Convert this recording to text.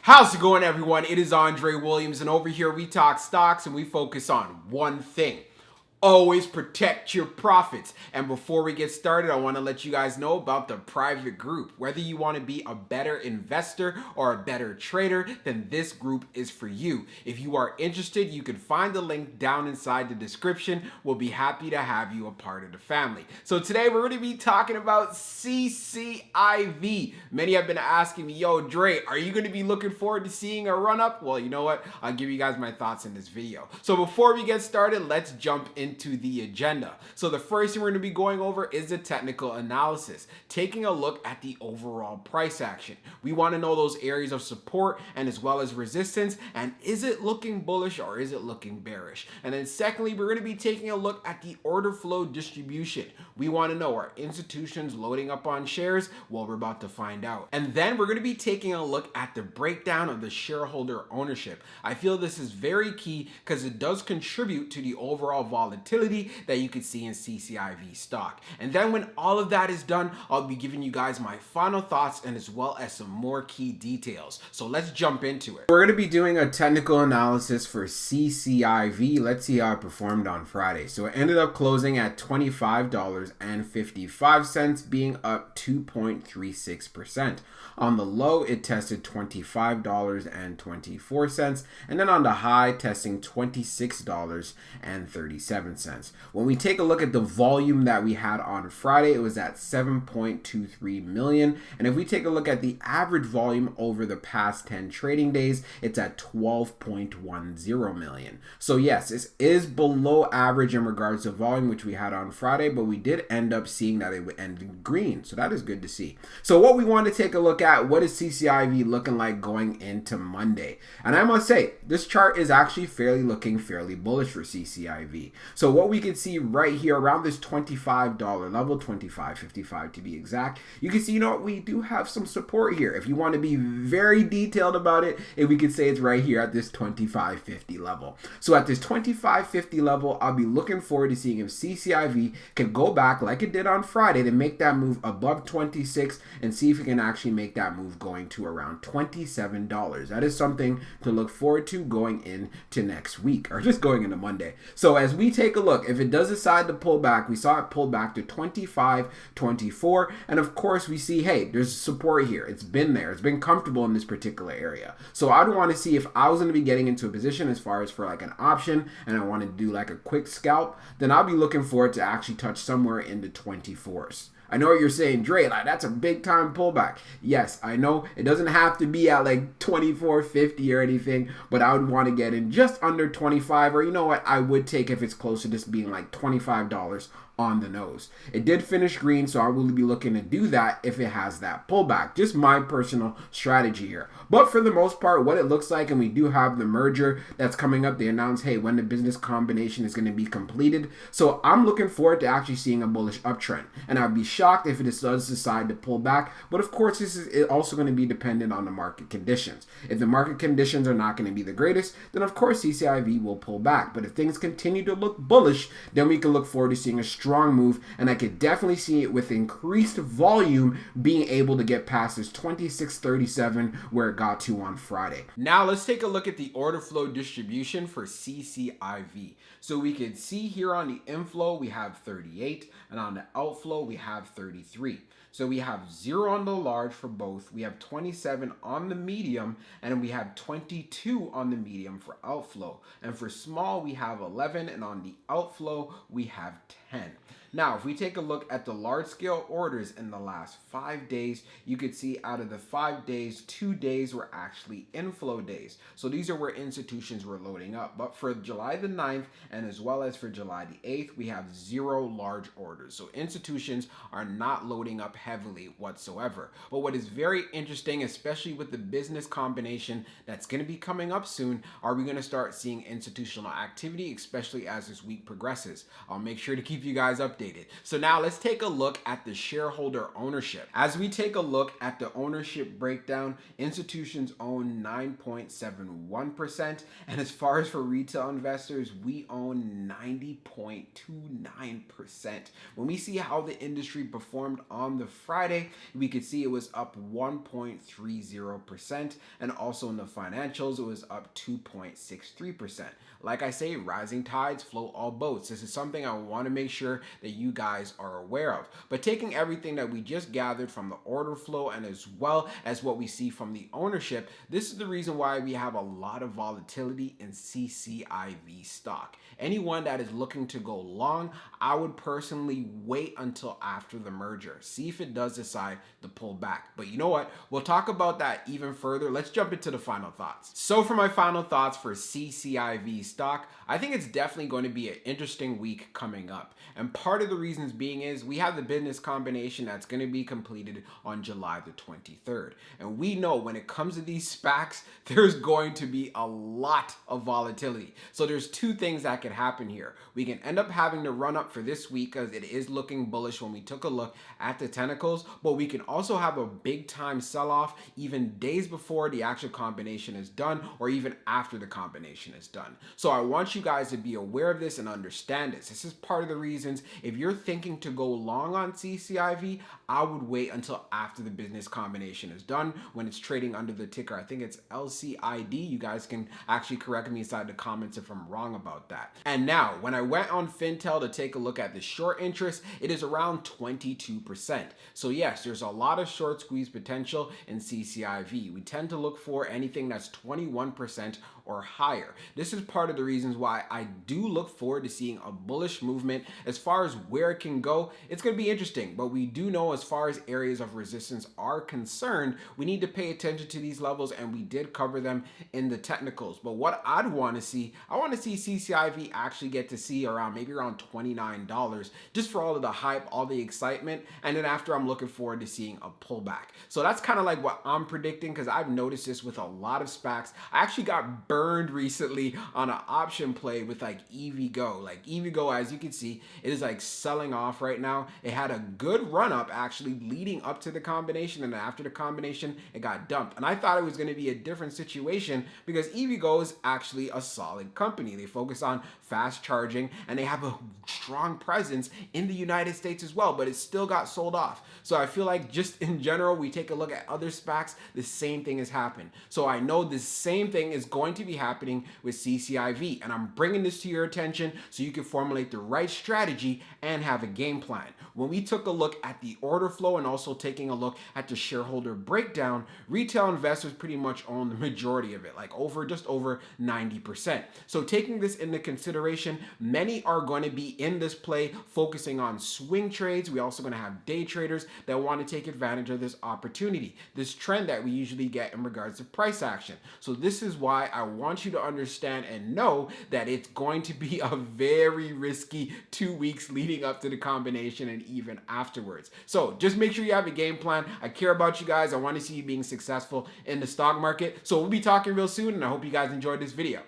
How's it going, everyone? It is Andre Williams, and over here we talk stocks and we focus on one thing. Always protect your profits. And before we get started, I want to let you guys know about the private group. Whether you want to be a better investor or a better trader, then this group is for you. If you are interested, you can find the link down inside the description. We'll be happy to have you a part of the family. So today we're going to be talking about CCIV. Many have been asking me, yo, Dre, are you going to be looking forward to seeing a run up? Well, you know what? I'll give you guys my thoughts in this video. So before we get started, let's jump into the agenda. So the first thing we're going to be going over is the technical analysis, taking a look at the overall price action. We want to know those areas of support and as well as resistance, and is it looking bullish or is it looking bearish? And then secondly, we're going to be taking a look at the order flow distribution. We want to know, are institutions loading up on shares? Well, we're about to find out. And then we're going to be taking a look at the breakdown of the shareholder ownership. I feel this is very key because it does contribute to the overall volatility that you can see in CCIV stock. And then when all of that is done, I'll be giving you guys my final thoughts and as well as some more key details. So let's jump into it. We're going to be doing a technical analysis for CCIV. Let's see how it performed on Friday. So it ended up closing at $25.55, being up 2.36%. On the low, it tested $25.24, and then on the high, testing $26.37. When we take a look at the volume that we had on Friday, it was at 7.23 million. And if we take a look at the average volume over the past 10 trading days, it's at 12.10 million. So yes, this is below average in regards to volume, which we had on Friday, but we did end up seeing that it would end in green. So that is good to see. So what we want to take a look at, what is CCIV looking like going into Monday? And I must say, this chart is actually looking fairly bullish for CCIV. So what we can see right here around this $25 level, $25.55 to be exact, you can see, you know what, we do have some support here. If you want to be very detailed about it, if we could say it's right here at this $25.50 level. So at this $25.50 level, I'll be looking forward to seeing if CCIV can go back like it did on Friday to make that move above 26 and see if we can actually make that move going to around $27. That is something to look forward to going into next week or just going into Monday. So as we take a look, if it does decide to pull back, we saw it pull back to 25.24, and of course we see, hey, there's support here. It's been there. It's been comfortable in this particular area. So I'd want to see if I was going to be getting into a position as far as for like an option and I want to do like a quick scalp, then I'll be looking for it to actually touch somewhere in the 24s. I know what you're saying, Dre, like that's a big time pullback. Yes, I know it doesn't have to be at like 24.50 or anything, but I would want to get in just under 25, or you know what, I would take if it's closer to just being like $25 on the nose. It did finish green, so I will be looking to do that if it has that pullback. Just my personal strategy here. But for the most part, what it looks like, and we do have the merger that's coming up. They announced, hey, when the business combination is going to be completed. So I'm looking forward to actually seeing a bullish uptrend. And I'd be shocked if it does decide to pull back. But of course, this is also going to be dependent on the market conditions. If the market conditions are not going to be the greatest, then of course CCIV will pull back. But if things continue to look bullish, then we can look forward to seeing a strong move, and I could definitely see it with increased volume being able to get past this 26.37 where it got to on Friday. Now let's take a look at the order flow distribution for CCIV. So we can see here on the inflow we have 38, and on the outflow we have 33. So we have 0 on the large for both, we have 27 on the medium, and we have 22 on the medium for outflow. And for small, we have 11, and on the outflow, we have 10. Now, if we take a look at the large scale orders in the last 5 days, you could see out of the 5 days, 2 days were actually inflow days. So these are where institutions were loading up. But for July the 9th and as well as for July the 8th, we have 0 large orders. So institutions are not loading up heavily whatsoever. But what is very interesting, especially with the business combination that's going to be coming up soon, are we going to start seeing institutional activity, especially as this week progresses. I'll make sure to keep you guys updated updated. So now let's take a look at the shareholder ownership. As we take a look at the ownership breakdown, institutions own 9.71%, and as far as for retail investors, we own 90.29%. When we see how the industry performed on the Friday, we could see it was up 1.30%, and also in the financials, it was up 2.63%. Like I say, rising tides float all boats. This is something I want to make sure that you guys are aware of. But taking everything that we just gathered from the order flow and as well as what we see from the ownership, this is the reason why we have a lot of volatility in CCIV stock. Anyone that is looking to go long, I would personally wait until after the merger. See if it does decide to pull back. But you know what? We'll talk about that even further. Let's jump into the final thoughts. So for my final thoughts for CCIV stock, I think it's definitely going to be an interesting week coming up. And part of the reasons being is we have the business combination that's going to be completed on July the 23rd. And we know when it comes to these SPACs, there's going to be a lot of volatility. So there's two things that can happen here. We can end up having to run up for this week because it is looking bullish when we took a look at the technicals, but we can also have a big time sell-off even days before the actual combination is done or even after the combination is done. So I want you guys to be aware of this and understand this. This is part of the reasons if you're thinking to go long on CCIV, I would wait until after the business combination is done when it's trading under the ticker. I think it's LCID. You guys can actually correct me inside the comments if I'm wrong about that. And now, when I went on Fintel to take a look at the short interest, it is around 22%. So yes, there's a lot of short squeeze potential in CCIV. We tend to look for anything that's 21% or higher. This is part of the reasons why I do look forward to seeing a bullish movement. As far as where it can go, it's going to be interesting, but we do know as far as areas of resistance are concerned, we need to pay attention to these levels, and we did cover them in the technicals. But what I'd want to see, I want to see CCIV actually get to see around maybe around $29 just for all of the hype, all the excitement, and then after I'm looking forward to seeing a pullback. So that's kind of like what I'm predicting, because I've noticed this with a lot of SPACs. I actually got burned recently on an option play with like EVgo. Like EVgo, as you can see, it is like selling off right now. It had a good run up actually leading up to the combination, and after the combination it got dumped. And I thought it was going to be a different situation because EVgo is actually a solid company. They focus on fast charging and they have a strong presence in the United States as well, but it still got sold off. So I feel like just in general, we take a look at other SPACs, the same thing has happened. So I know the same thing is going to be happening with CCIV, and I'm bringing this to your attention so you can formulate the right strategy and have a game plan. When we took a look at the order flow and also taking a look at the shareholder breakdown, retail investors pretty much own the majority of it, like just over 90%. So taking this into consideration, many are going to be in this play focusing on swing trades. We're also going to have day traders that want to take advantage of this opportunity, this trend that we usually get in regards to price action. So this is why I want you to understand and know that it's going to be a very risky 2 weeks leading up to the combination and even afterwards. So just make sure you have a game plan. I care about you guys. I want to see you being successful in the stock market. So we'll be talking real soon, and I hope you guys enjoyed this video.